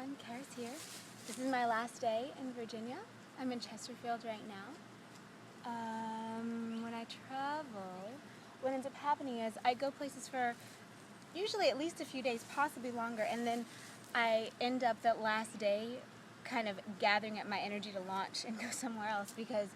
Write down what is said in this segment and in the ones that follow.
everyone, Karis here. This is my last day in Virginia. I'm in Chesterfield right now. When I travel, what ends up happening is I go places for usually at least a few days, possibly longer, and then I end up that last day kind of gathering up my energy to launch and go somewhere else, because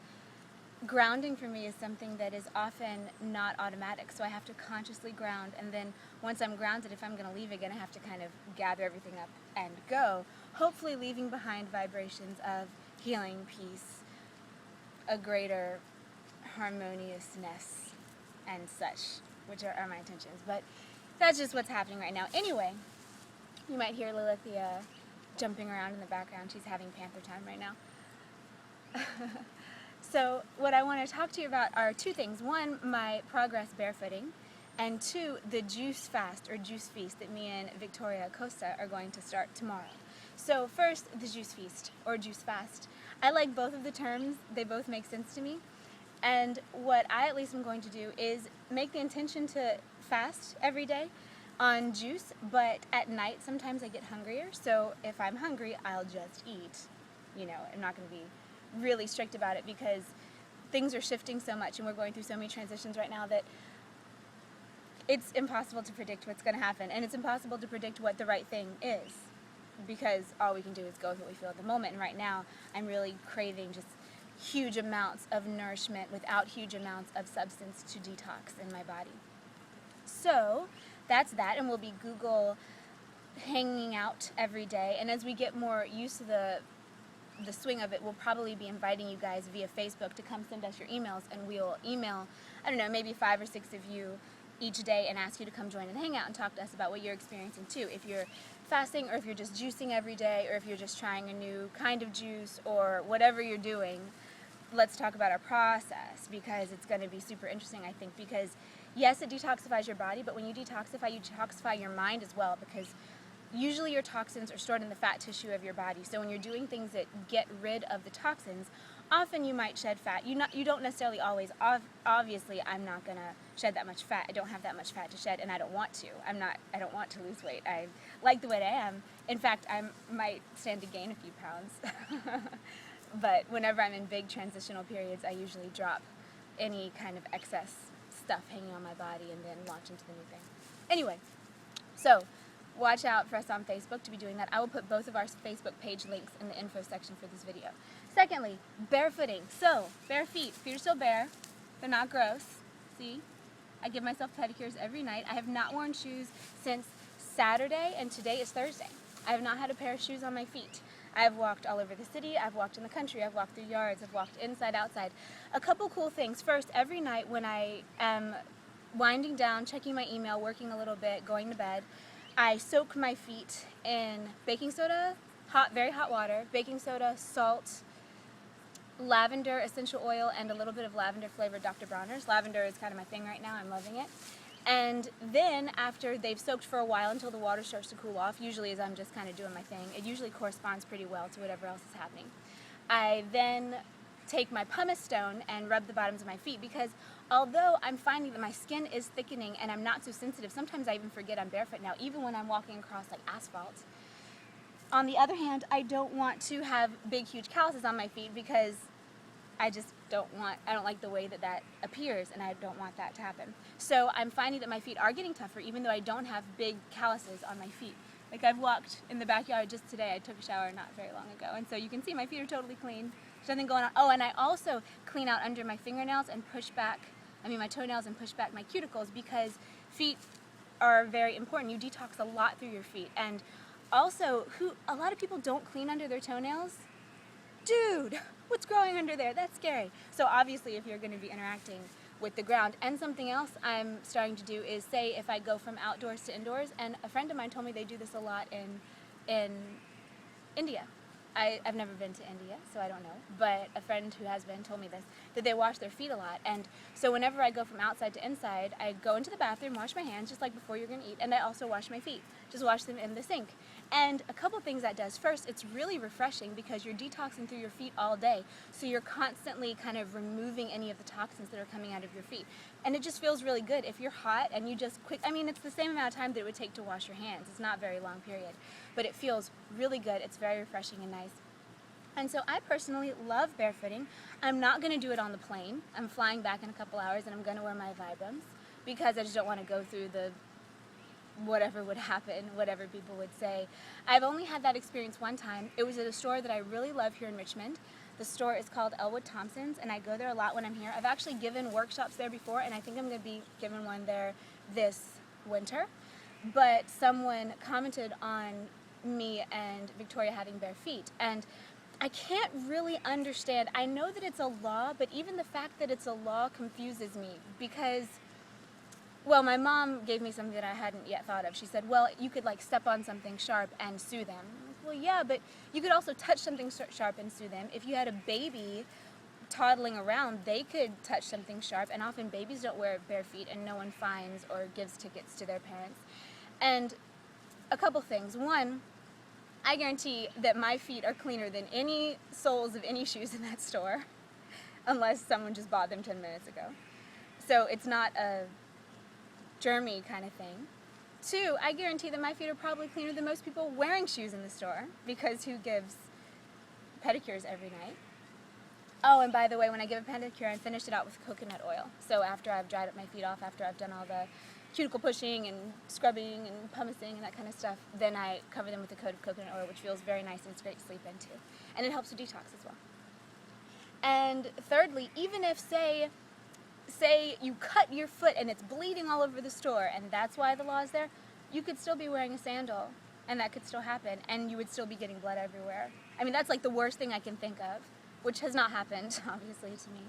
grounding for me is something that is often not automatic, so I have to consciously ground, and then once I'm grounded, if I'm going to leave again, I have to kind of gather everything up and go, hopefully leaving behind vibrations of healing, peace, a greater harmoniousness and such, which are my intentions. But that's just what's happening right now. Anyway, you might hear Lilithia jumping around in the background. She's having panther time right now. So what I want to talk to you about are two things. One, my progress barefooting, and two, the juice fast or juice feast that me and Victoria Costa are going to start tomorrow. So first, the juice feast or juice fast. I like both of the terms. They both make sense to me. And what I at least am going to do is make the intention to fast every day on juice, but at night sometimes I get hungrier. So if I'm hungry, I'll just eat. You know, I'm not going to be really strict about it, because things are shifting so much and we're going through so many transitions right now that it's impossible to predict what's going to happen, and it's impossible to predict what the right thing is, because all we can do is go with what we feel at the moment. And right now I'm really craving just huge amounts of nourishment without huge amounts of substance to detox in my body. So that's that, and we'll be Google hanging out every day, and as we get more used to the swing of it, we'll probably be inviting you guys via Facebook to come send us your emails, and we'll email, I don't know, maybe 5 or 6 of you each day and ask you to come join and hang out and talk to us about what you're experiencing too. If you're fasting, or if you're just juicing every day, or if you're just trying a new kind of juice, or whatever you're doing, let's talk about our process, because it's going to be super interesting, I think, because yes, it detoxifies your body, but when you detoxify your mind as well, because usually your toxins are stored in the fat tissue of your body. So when you're doing things that get rid of the toxins, often you might shed fat. You don't necessarily always. Obviously, I'm not going to shed that much fat. I don't have that much fat to shed, and I don't want to. I don't want to lose weight. I like the way I am. In fact, I might stand to gain a few pounds. But whenever I'm in big transitional periods, I usually drop any kind of excess stuff hanging on my body and then launch into the new thing. Anyway, so watch out for us on Facebook to be doing that. I will put both of our Facebook page links in the info section for this video. Secondly, barefooting. So, bare feet. Feet are still bare. They're not gross. See? I give myself pedicures every night. I have not worn shoes since Saturday, and today is Thursday. I have not had a pair of shoes on my feet. I've walked all over the city. I've walked in the country. I've walked through yards. I've walked inside, outside. A couple cool things. First, every night when I am winding down, checking my email, working a little bit, going to bed, I soak my feet in baking soda, very hot water, baking soda, salt, lavender essential oil, and a little bit of lavender flavored Dr. Bronner's. Lavender is kind of my thing right now. I'm loving it. And then after they've soaked for a while until the water starts to cool off, usually as I'm just kind of doing my thing, it usually corresponds pretty well to whatever else is happening. I then take my pumice stone and rub the bottoms of my feet, because although I'm finding that my skin is thickening and I'm not so sensitive, sometimes I even forget I'm barefoot now, even when I'm walking across like asphalt. On the other hand, I don't want to have big, huge calluses on my feet, because I don't like the way that appears, and I don't want that to happen. So I'm finding that my feet are getting tougher, even though I don't have big calluses on my feet. Like, I've walked in the backyard just today. I took a shower not very long ago, and so you can see my feet are totally clean. There's nothing going on. Oh, and I also clean out under my fingernails and my toenails, and push back my cuticles, because feet are very important. You detox a lot through your feet. And also, a lot of people don't clean under their toenails. Dude, what's growing under there? That's scary. So obviously, if you're going to be interacting with the ground. And something else I'm starting to do is, say if I go from outdoors to indoors, and a friend of mine told me they do this a lot in India. I've never been to India, so I don't know, but a friend who has been told me this, that they wash their feet a lot. And so whenever I go from outside to inside, I go into the bathroom, wash my hands just like before you're going to eat, and I also wash my feet. Just wash them in the sink. And a couple things that does. First, it's really refreshing because you're detoxing through your feet all day. So you're constantly kind of removing any of the toxins that are coming out of your feet. And it just feels really good. If you're hot and you just it's the same amount of time that it would take to wash your hands. It's not a very long period. But it feels really good. It's very refreshing and nice. And so I personally love barefooting. I'm not going to do it on the plane. I'm flying back in a couple hours and I'm going to wear my Vibrams because I just don't want to go through the whatever would happen, whatever people would say. I've only had that experience one time. It was at a store that I really love here in Richmond. The store is called Elwood Thompson's, and I go there a lot when I'm here. I've actually given workshops there before, and I think I'm going to be giving one there this winter. But someone commented on me and Victoria having bare feet, and I can't really understand. I know that it's a law, but even the fact that it's a law confuses me because, well, my mom gave me something that I hadn't yet thought of. She said, well, you could like step on something sharp and sue them. I'm like, well, yeah, but you could also touch something sharp and sue them. If you had a baby toddling around, they could touch something sharp, and often babies don't wear bare feet and no one fines or gives tickets to their parents. And a couple things. One, I guarantee that my feet are cleaner than any soles of any shoes in that store, unless someone just bought them 10 minutes ago. So it's not a germy kind of thing. Two, I guarantee that my feet are probably cleaner than most people wearing shoes in the store, because who gives pedicures every night? Oh, and by the way, when I give a pedicure, I finish it out with coconut oil. So after I've dried up my feet off, after I've done all the cuticle pushing and scrubbing and pumicing and that kind of stuff, then I cover them with a coat of coconut oil, which feels very nice and it's great to sleep into. And it helps with detox as well. And thirdly, even if, say you cut your foot and it's bleeding all over the store, and that's why the law is there, you could still be wearing a sandal, and that could still happen, and you would still be getting blood everywhere. I mean, that's like the worst thing I can think of, which has not happened, obviously, to me.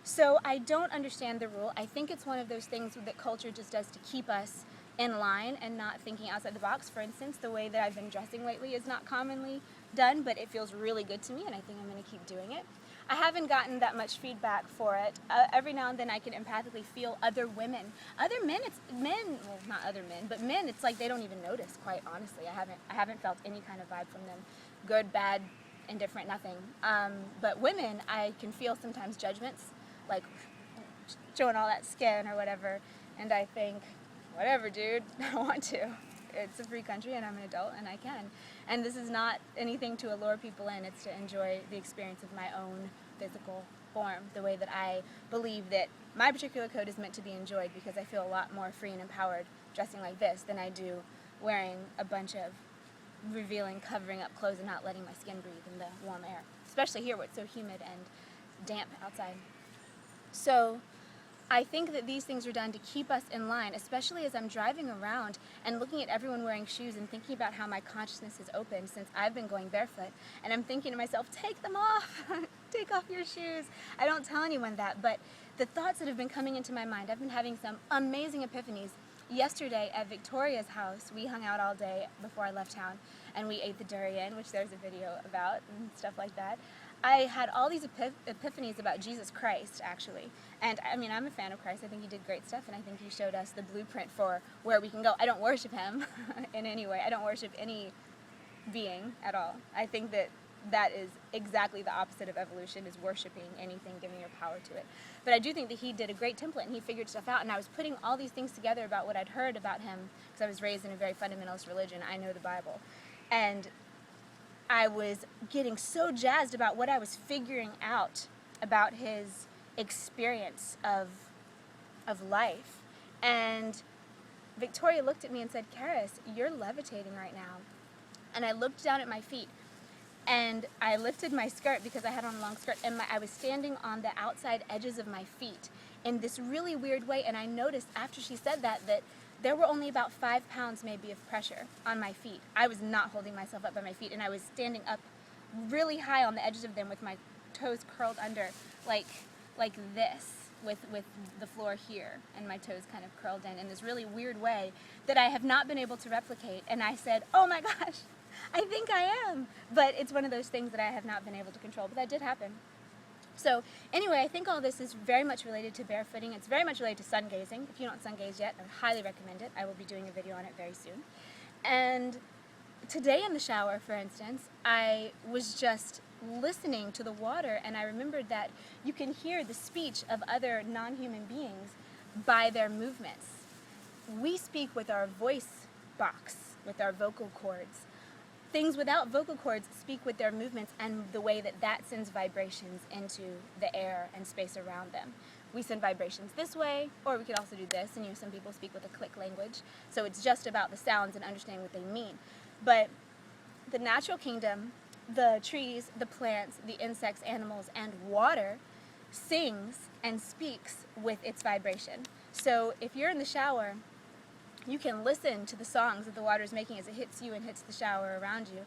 So I don't understand the rule. I think it's one of those things that culture just does to keep us in line and not thinking outside the box. For instance, the way that I've been dressing lately is not commonly done, but it feels really good to me, and I think I'm going to keep doing it. I haven't gotten that much feedback for it. Every now and then I can empathically feel other women. Other men, well, not other men, but men, it's like they don't even notice, quite honestly. I haven't felt any kind of vibe from them. Good, bad, indifferent, nothing. But women, I can feel sometimes judgments, like showing all that skin or whatever, and I think, whatever, dude, I want to. It's a free country and I'm an adult and I can. And this is not anything to allure people in, it's to enjoy the experience of my own physical form, the way that I believe that my particular code is meant to be enjoyed, because I feel a lot more free and empowered dressing like this than I do wearing a bunch of revealing, covering up clothes and not letting my skin breathe in the warm air, especially here where it's so humid and damp outside. So I think that these things are done to keep us in line, especially as I'm driving around and looking at everyone wearing shoes and thinking about how my consciousness has opened since I've been going barefoot. And I'm thinking to myself, take them off, take off your shoes. I don't tell anyone that, but the thoughts that have been coming into my mind, I've been having some amazing epiphanies. Yesterday at Victoria's house, we hung out all day before I left town, and we ate the durian, which there's a video about and stuff like that. I had all these epiphanies about Jesus Christ, actually. And I mean, I'm a fan of Christ. I think he did great stuff, and I think he showed us the blueprint for where we can go. I don't worship him in any way. I don't worship any being at all. I think that that is exactly the opposite of evolution, is worshiping anything, giving your power to it. But I do think that he did a great template, and he figured stuff out, and I was putting all these things together about what I'd heard about him, because I was raised in a very fundamentalist religion. I know the Bible. And I was getting so jazzed about what I was figuring out about his experience of life. And Victoria looked at me and said, Karis, you're levitating right now. And I looked down at my feet, and I lifted my skirt because I had on a long skirt, and I was standing on the outside edges of my feet in this really weird way. And I noticed after she said that there were only about 5 pounds maybe of pressure on my feet. I was not holding myself up by my feet, and I was standing up really high on the edges of them with my toes curled under, like this, with the floor here, and my toes kind of curled in this really weird way that I have not been able to replicate. And I said, oh my gosh, I think I am. But it's one of those things that I have not been able to control, but that did happen. So anyway, I think all this is very much related to barefooting. It's very much related to sun gazing. If you don't sun gaze yet, I highly recommend it. I will be doing a video on it very soon. And today in the shower, for instance, I was just listening to the water, and I remembered that you can hear the speech of other non-human beings by their movements. We speak with our voice box, with our vocal cords. Things without vocal cords speak with their movements and the way that that sends vibrations into the air and space around them. We send vibrations this way, or we could also do this, and some people speak with a click language, so it's just about the sounds and understanding what they mean. But the natural kingdom, the trees, the plants, the insects, animals, and water sings and speaks with its vibration. So if you're in the shower, you can listen to the songs that the water is making as it hits you and hits the shower around you,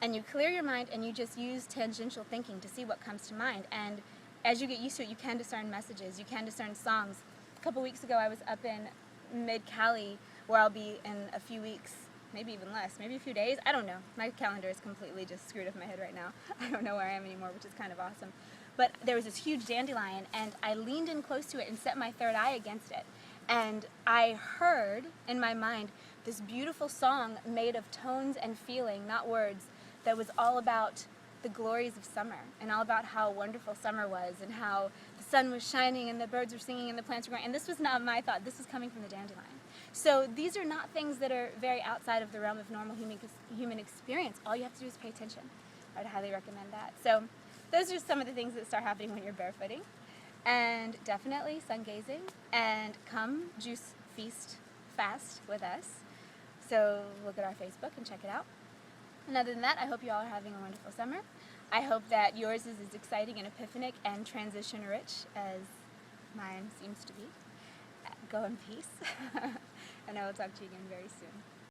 and you clear your mind and you just use tangential thinking to see what comes to mind. And as you get used to it, you can discern messages, you can discern songs. A couple weeks ago I was up in mid-Cali, where I'll be in a few weeks, maybe even less, maybe a few days, I don't know. My calendar is completely just screwed up my head right now. I don't know where I am anymore, which is kind of awesome. But there was this huge dandelion, and I leaned in close to it and set my third eye against it. And I heard in my mind this beautiful song made of tones and feeling, not words, that was all about the glories of summer and all about how wonderful summer was and how the sun was shining and the birds were singing and the plants were growing. And this was not my thought. This was coming from the dandelion. So these are not things that are very outside of the realm of normal human experience. All you have to do is pay attention. I would highly recommend that. So those are some of the things that start happening when you're barefooting. And definitely sun gazing, and come juice feast fast with us. So look at our Facebook and check it out. And other than that, I hope you all are having a wonderful summer. I hope that yours is as exciting and epiphanic and transition rich as mine seems to be. Go in peace, and I will talk to you again very soon.